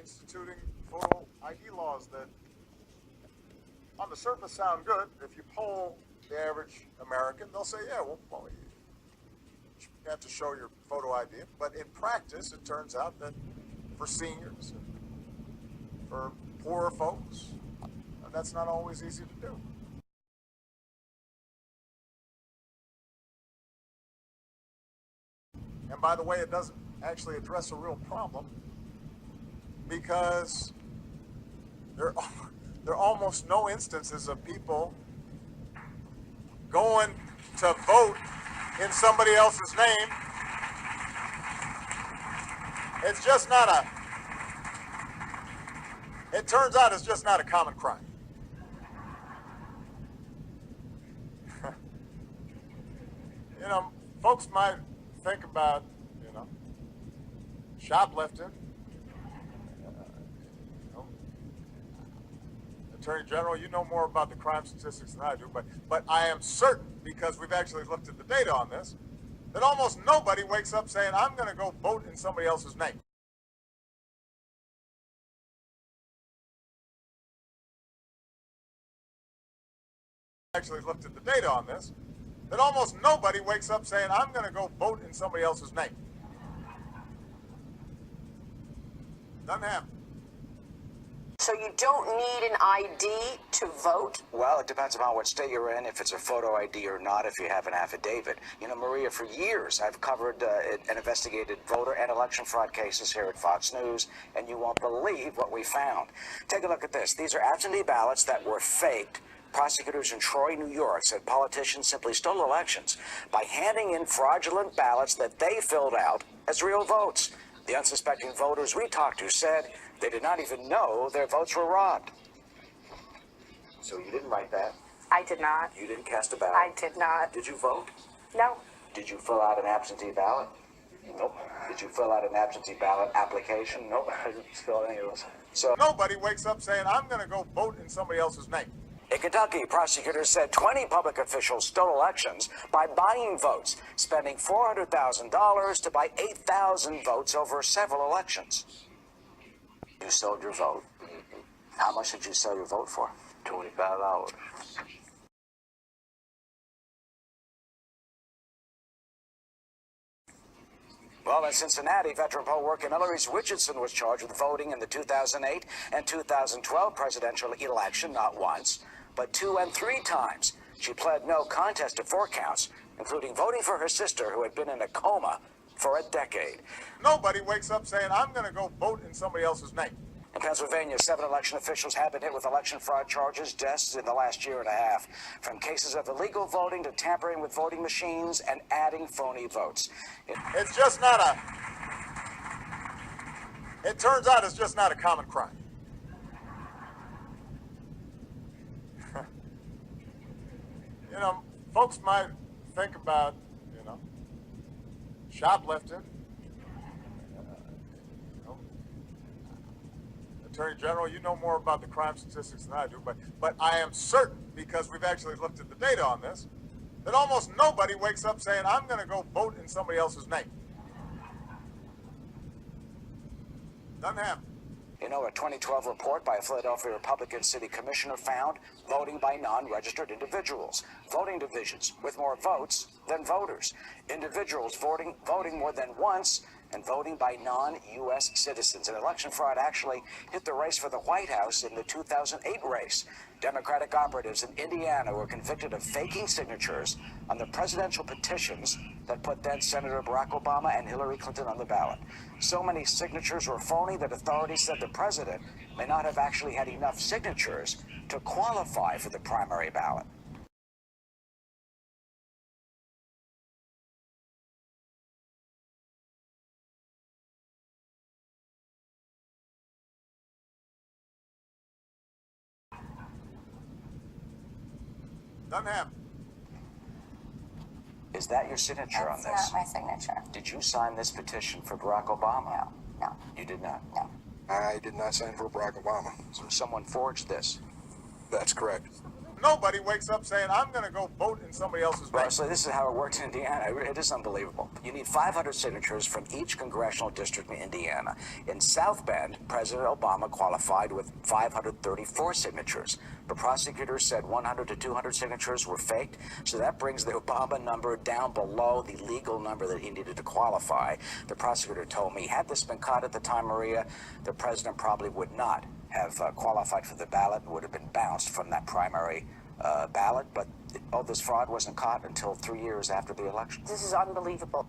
instituting photo ID laws that on the surface sound good. If you poll the average American, they'll say, yeah, well you have to show your photo ID. But in practice, it turns out that for seniors and for poorer folks, that's not always easy to do. And by the way, it doesn't actually address a real problem because there are almost no instances of people going to vote in somebody else's name. It's just not it turns out it's just not a common crime. You know, folks might think about, shoplifting. Attorney General, you know more about the crime statistics than I do, but I am certain, because we've actually looked at the data on this, that almost nobody wakes up saying, I'm going to go vote in somebody else's name. Actually looked at the data on this, that almost nobody wakes up saying, I'm going to go vote in somebody else's name. Doesn't happen. So you don't need an ID to vote? Well, it depends upon what state you're in, if it's a photo ID or not, if you have an affidavit. You know, Maria, for years I've covered and investigated voter and election fraud cases here at Fox News, and you won't believe what we found. Take a look at this. These are absentee ballots that were faked. Prosecutors in Troy, New York said politicians simply stole elections by handing in fraudulent ballots that they filled out as real votes. The unsuspecting voters we talked to said they did not even know their votes were robbed. So you didn't write that? I did not. You didn't cast a ballot? I did not. Did you vote? No. Did you fill out an absentee ballot? Nope. Did you fill out an absentee ballot application? Nope. I didn't fill any of those. So nobody wakes up saying, I'm going to go vote in somebody else's name. In Kentucky, prosecutors said 20 public officials stole elections by buying votes, spending $400,000 to buy 8,000 votes over several elections. You sold your vote. How much did you sell your vote for? $25. Well, in Cincinnati, veteran poll worker Hillary Richardson was charged with voting in the 2008 and 2012 presidential election not once, but 2 and 3 times. She pled no contest to 4 counts, including voting for her sister, who had been in a coma for a decade. Nobody wakes up saying, I'm going to go vote in somebody else's name. In Pennsylvania, 7 election officials have been hit with election fraud charges just in the last year and a half, from cases of illegal voting to tampering with voting machines and adding phony votes. It's just not it turns out it's just not a common crime. You know, folks might think about, shoplifting. Attorney General, you know more about the crime statistics than I do, but I am certain, because we've actually looked at the data on this, that almost nobody wakes up saying, I'm going to go vote in somebody else's name. Doesn't happen. You know, a 2012 report by a Philadelphia Republican city commissioner found voting by non-registered individuals, voting divisions with more votes than voters, individuals voting more than once, and voting by non-U.S. citizens. And election fraud actually hit the race for the White House in the 2008 race. Democratic operatives in Indiana were convicted of faking signatures on the presidential petitions that put then Senator Barack Obama and Hillary Clinton on the ballot. So many signatures were phony that authorities said the president may not have actually had enough signatures to qualify for the primary ballot. Doesn't happen. Is that your signature on this? That's not my signature. Did you sign this petition for Barack Obama? No. You did not? No. I did not sign for Barack Obama. So someone forged this? That's correct. Nobody wakes up saying, I'm going to go vote in somebody else's Well, race. so this is how it works in Indiana. It is unbelievable. You need 500 signatures from each congressional district in Indiana. In South Bend, President Obama qualified with 534 signatures. The prosecutors said 100 to 200 signatures were faked, so that brings the Obama number down below the legal number that he needed to qualify. The prosecutor told me, had this been caught at the time, Maria, the president probably would not have qualified for the ballot and would have been bounced from that primary ballot. But all this fraud wasn't caught until 3 years after the election. This is unbelievable.